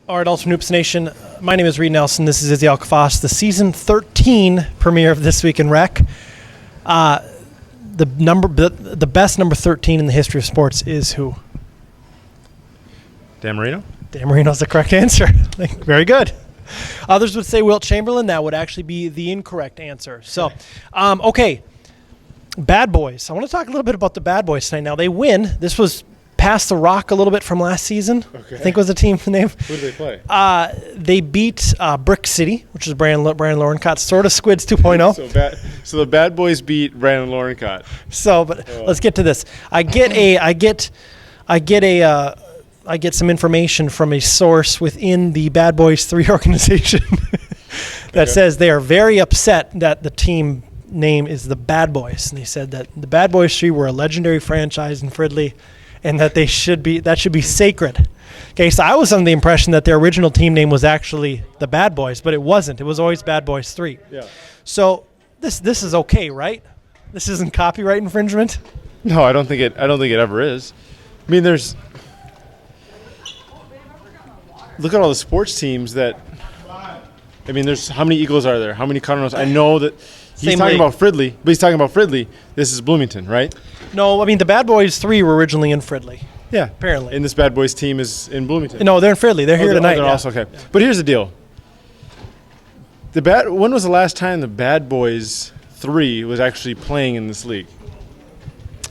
All right, also Noops Nation. My name is Reid Nelson. This is Izzy Alkafas. The season 13 premiere of This Week in Rec. The best number 13 in the history of sports is who? Dan Marino? Dan Marino's the correct answer. Very good. Others would say Wilt Chamberlain. That would actually be the incorrect answer. So, okay. Bad Boys. I want to talk a little bit about the Bad Boys tonight. Now, they win. This was past the rock a little bit from last season. Okay. I think was the team name. Who did they play? They beat Brick City, which is Brandon Lorncott, sort of Squids 2.0. So the Bad Boys beat Brandon Lorncott. Let's get to this. I get some information from a source within the Bad Boys 3 organization that says they are very upset that the team name is the Bad Boys. And they said that the Bad Boys 3 were a legendary franchise in Fridley and that should be sacred. Okay, so I was under the impression that their original team name was actually the Bad Boys, but it wasn't. It was always Bad Boys 3. Yeah. So this is okay, right? This isn't copyright infringement? No, I don't think it ever is. I mean, look at all the sports teams there's how many Eagles are there? How many Cardinals? I know that he's talking about Fridley, but he's talking about Fridley. This is Bloomington, right? No, I mean the Bad Boys 3 were originally in Fridley. Yeah, apparently. And this Bad Boys team is in Bloomington. No, they're in Fridley. They're here tonight. They're also okay. Yeah. But here's the deal. When was the last time the Bad Boys 3 was actually playing in this league?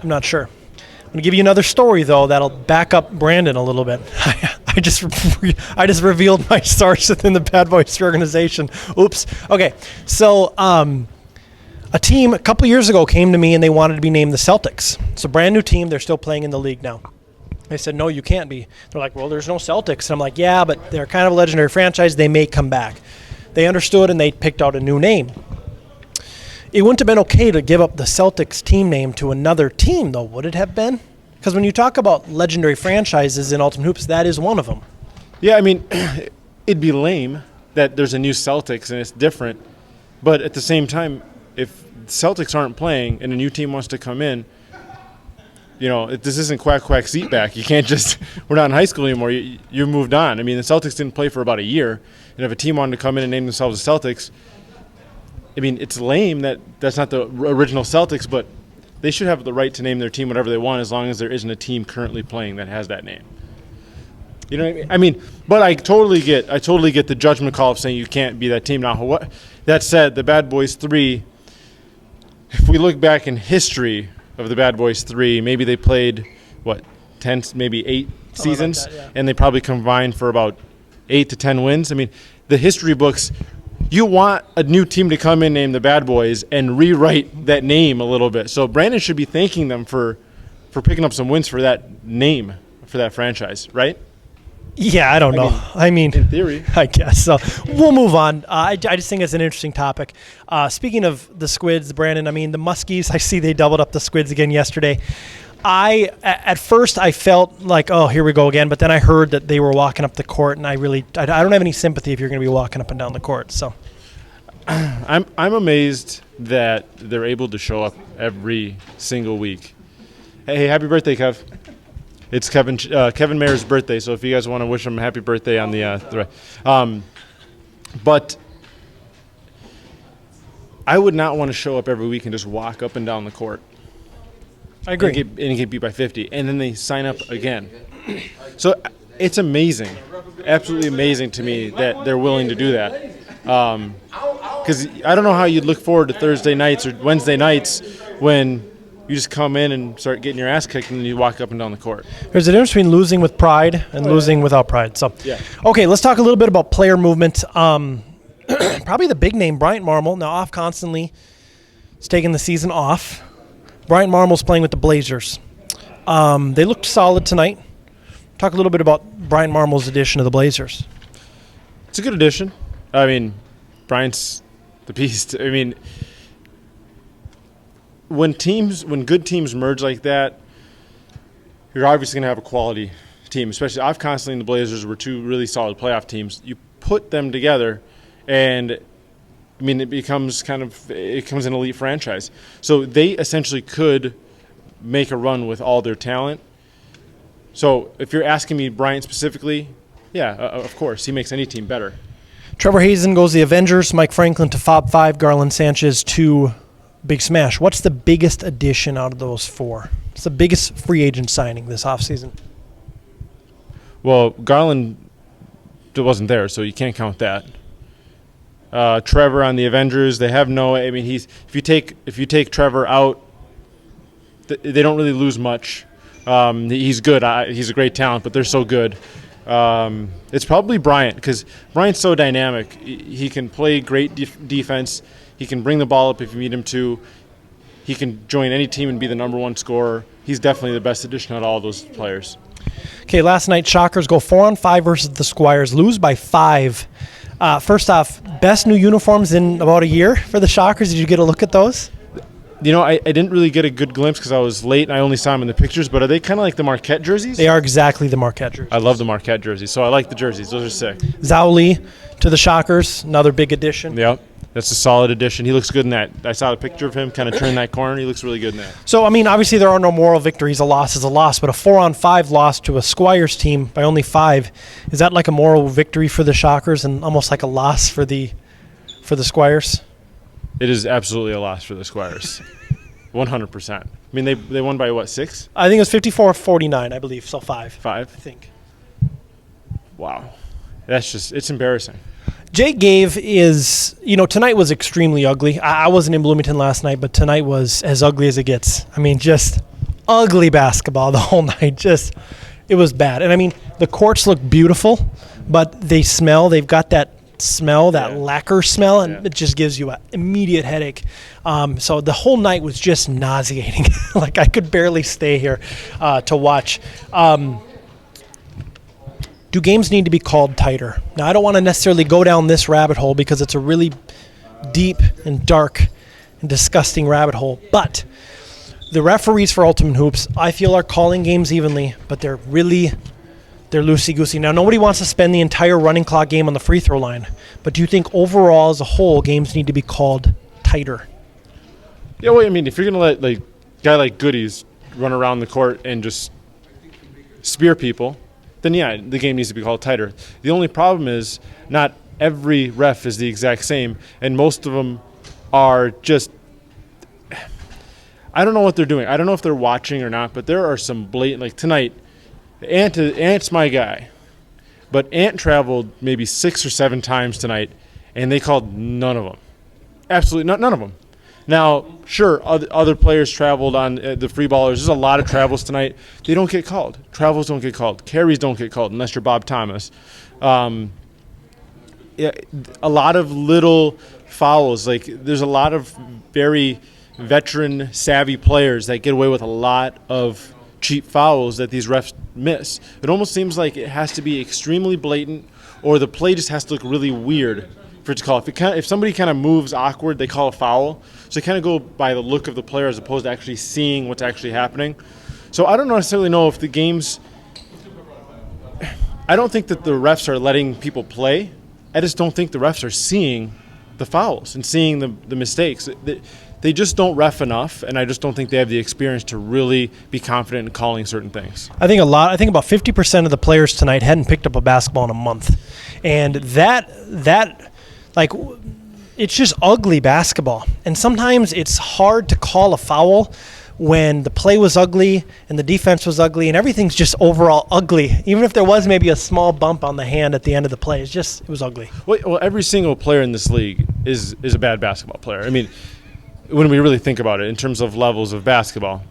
I'm not sure. I'm going to give you another story though that'll back up Brandon a little bit. I just revealed my source within the Bad Boys 3 organization. Oops. Okay. So a team a couple years ago came to me and they wanted to be named the Celtics. It's a brand new team. They're still playing in the league now. I said, no, you can't be. They're like, well, there's no Celtics. And I'm like, yeah, but they're kind of a legendary franchise. They may come back. They understood and they picked out a new name. It wouldn't have been okay to give up the Celtics team name to another team, though, would it have been? Because when you talk about legendary franchises in Ultimate Hoops, that is one of them. Yeah, I mean, it'd be lame that there's a new Celtics and it's different. But at the same time, if Celtics aren't playing and a new team wants to come in, this isn't quack, quack, seat back. You can't just – we're not in high school anymore. You moved on. I mean, the Celtics didn't play for about a year. And if a team wanted to come in and name themselves the Celtics, I mean, it's lame that that's not the original Celtics, but they should have the right to name their team whatever they want as long as there isn't a team currently playing that has that name. You know what I mean? I mean, but I totally get the judgment call of saying you can't be that team. Now, that said, the Bad Boys 3, if we look back in history of the Bad Boys 3, maybe they played, 10, maybe 8 seasons, like that, yeah. And they probably combined for about 8 to 10 wins. I mean, the history books, you want a new team to come in named the Bad Boys and rewrite that name a little bit. So Brandon should be thanking them for picking up some wins for that name, for that franchise, right? Yeah, I don't know. I mean, in theory. I guess. So we'll move on. I just think it's an interesting topic. Speaking of the Squids, Brandon, I mean, the Muskies, I see they doubled up the Squids again yesterday. At first I felt like, oh, here we go again. But then I heard that they were walking up the court, and I don't have any sympathy if you're going to be walking up and down the court. So I'm amazed that they're able to show up every single week. Hey, happy birthday, Kev. It's Kevin Mayer's birthday, so if you guys want to wish him a happy birthday on the thread. But I would not want to show up every week and just walk up and down the court. I agree. And get beat by 50, and then they sign up again. So it's amazing, absolutely amazing to me that they're willing to do that. Because I don't know how you'd look forward to Thursday nights or Wednesday nights when you just come in and start getting your ass kicked and then you walk up and down the court. There's a difference between losing with pride and losing without pride. So, yeah. Okay, let's talk a little bit about player movement. Probably the big name, Bryant Marmol, now off constantly. He's taking the season off. Bryant Marmol's playing with the Blazers. They looked solid tonight. Talk a little bit about Bryant Marmol's addition to the Blazers. It's a good addition. I mean, Bryant's the beast. I mean, when good teams merge like that, you're obviously going to have a quality team, especially I've constantly in the Blazers were two really solid playoff teams. You put them together, and I mean, it becomes an elite franchise. So they essentially could make a run with all their talent. So if you're asking me Bryant specifically, Yeah, of course. He makes any team better. Trevor Hazen goes to the Avengers, Mike Franklin to Fob 5, Garland Sanchez to Big Smash. What's the biggest addition out of those four? What's the biggest free agent signing this offseason? Well, Garland wasn't there, so you can't count that. Trevor on the Avengers, they have no. I mean, if you take Trevor out, they don't really lose much. He's good. He's a great talent, but they're so good. It's probably Bryant, because Bryant's so dynamic. He can play great defense. He can bring the ball up if you need him to. He can join any team and be the number one scorer. He's definitely the best addition out of all those players. Okay, last night, Shockers go 4-on-5 versus the Squires, lose by 5. First off, best new uniforms in about a year for the Shockers. Did you get a look at those? You know, I didn't really get a good glimpse because I was late and I only saw them in the pictures, but are they kind of like the Marquette jerseys? They are exactly the Marquette jerseys. I love the Marquette jerseys, so I like the jerseys. Those are sick. Zhao Li to the Shockers, another big addition. Yep, that's a solid addition. He looks good in that. I saw a picture of him kind of turn that corner. He looks really good in that. So, I mean, obviously there are no moral victories. A loss is a loss, but a 4-on-5 loss to a Squires team by only 5, is that like a moral victory for the Shockers and almost like a loss for the Squires? It is absolutely a loss for the Squires. 100%. I mean, they won by what, 6? I think it was 54-49, I believe, so 5. 5? I think. Wow. It's embarrassing. Jake Gave is, tonight was extremely ugly. I wasn't in Bloomington last night, but tonight was as ugly as it gets. I mean, just ugly basketball the whole night. It was bad. And I mean, the courts look beautiful, but they've got that smell, that lacquer smell, and it just gives you an immediate headache. So the whole night was just nauseating. Like I could barely stay here to watch. Do games need to be called tighter? Now, I don't want to necessarily go down this rabbit hole because it's a really deep and dark and disgusting rabbit hole, but the referees for Ultimate Hoops, I feel, are calling games evenly, but they're loosey-goosey. Now, nobody wants to spend the entire running clock game on the free throw line, but do you think overall as a whole games need to be called tighter? Yeah, well, I mean, if you're going to let a guy like Goodies run around the court and just spear people, then yeah, the game needs to be called tighter. The only problem is not every ref is the exact same, and most of them are just – I don't know what they're doing. I don't know if they're watching or not, but there are some blatant – like tonight, Ant's my guy, but Ant traveled maybe 6 or 7 times tonight, and they called none of them. Absolutely none of them. Now, sure, other players traveled on the free ballers. There's a lot of travels tonight. They don't get called. Travels don't get called. Carries don't get called unless you're Bob Thomas. A lot of little fouls. Like there's a lot of very veteran, savvy players that get away with a lot of cheap fouls that these refs miss. It almost seems like it has to be extremely blatant, or the play just has to look really weird for it to call. If somebody kind of moves awkward, they call a foul. So they kind of go by the look of the player as opposed to actually seeing what's actually happening. So I don't necessarily know if the games – I don't think that the refs are letting people play. I just don't think the refs are seeing the fouls and seeing the mistakes. They just don't ref enough, and I just don't think they have the experience to really be confident in calling certain things. I think about 50% of the players tonight hadn't picked up a basketball in a month. And that it's just ugly basketball. And sometimes it's hard to call a foul when the play was ugly and the defense was ugly and everything's just overall ugly. Even if there was maybe a small bump on the hand at the end of the play, it was ugly. Well, every single player in this league is a bad basketball player. I mean, when we really think about it in terms of levels of basketball,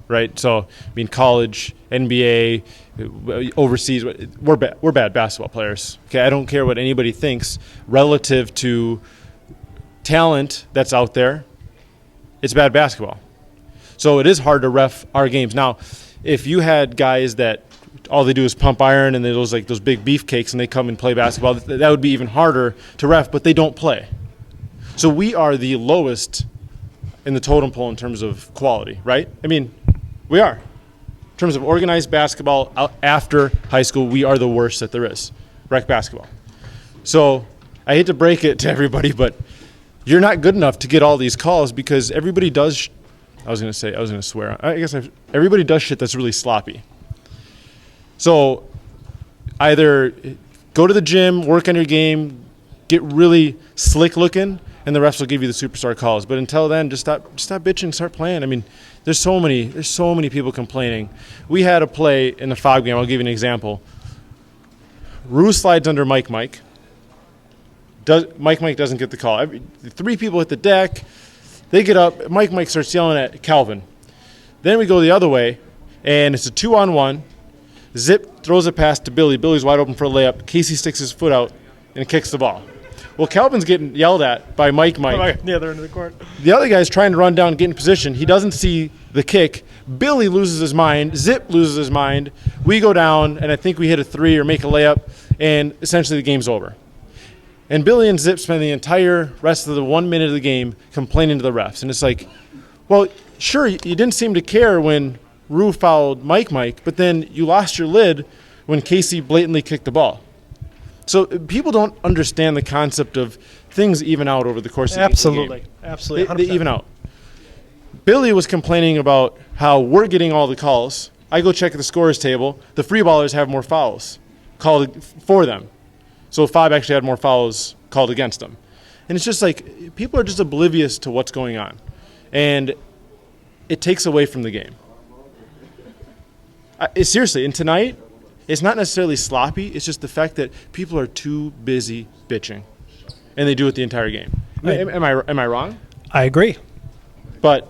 right? So, I mean, college, NBA, overseas, we're bad basketball players. Okay, I don't care what anybody thinks relative to talent that's out there. It's bad basketball. So it is hard to ref our games. Now, if you had guys that all they do is pump iron and those big beefcakes and they come and play basketball, that would be even harder to ref, but they don't play. So we are the lowest in the totem pole in terms of quality, right? I mean, we are. In terms of organized basketball after high school, we are the worst that there is, rec basketball. So I hate to break it to everybody, but you're not good enough to get all these calls because everybody does I was going to swear. I guess everybody does shit that's really sloppy. So either go to the gym, work on your game, get really slick looking, and the refs will give you the superstar calls. But until then, just stop bitching, start playing. I mean, there's so many people complaining. We had a play in the foul game. I'll give you an example. Rue slides under Mike. Mike doesn't get the call. Three people hit the deck. They get up. Mike starts yelling at Calvin. Then we go the other way, and it's a 2-on-1. Zip throws a pass to Billy. Billy's wide open for a layup. Casey sticks his foot out and kicks the ball. Well, Calvin's getting yelled at by Mike. The other end of the court. The other guy's trying to run down and get in position. He doesn't see the kick. Billy loses his mind. Zip loses his mind. We go down, and I think we hit a 3 or make a layup, and essentially the game's over. And Billy and Zip spend the entire rest of the 1 minute of the game complaining to the refs. And it's like, well, sure, you didn't seem to care when Rue fouled Mike, but then you lost your lid when Casey blatantly kicked the ball. So people don't understand the concept of things even out over the course of the game. Absolutely. They even out. Billy was complaining about how we're getting all the calls. I go check the scorers table. The free ballers have more fouls called for them. So 5 actually had more fouls called against them. And it's just like people are just oblivious to what's going on. And it takes away from the game. Seriously, and tonight, it's not necessarily sloppy. It's just the fact that people are too busy bitching, and they do it the entire game. Am I wrong? I agree. But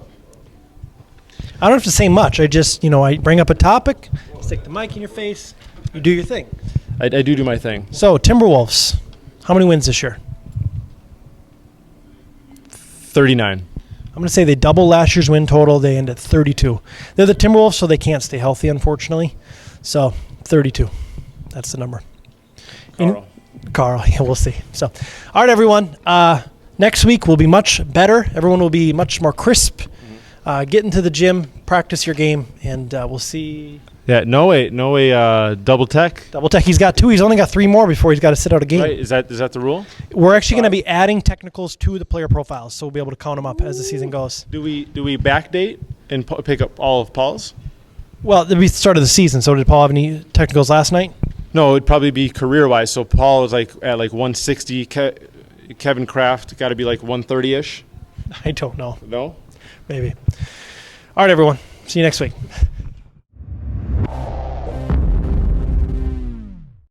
I don't have to say much. I just, I bring up a topic, stick the mic in your face, you do your thing. I do my thing. So, Timberwolves, how many wins this year? 39. I'm going to say they double last year's win total. They end at 32. They're the Timberwolves, so they can't stay healthy, unfortunately. So, 32. That's the number. Carl, yeah, we'll see. So, all right, everyone. Next week will be much better. Everyone will be much more crisp. Get into the gym, practice your game, and we'll see. Yeah, no way, double tech. Double tech. He's got 2. He's only got 3 more before he's got to sit out a game. Right? Is that the rule? We're actually going to be adding technicals to the player profiles, so we'll be able to count them up as the season goes. Do we backdate and pick up all of Paul's? Well, it'll be the start of the season, so did Paul have any technicals last night? No, it'd probably be career-wise. So Paul is at 160. Kevin Kraft got to be 130-ish. I don't know. No? Maybe. All right, everyone. See you next week.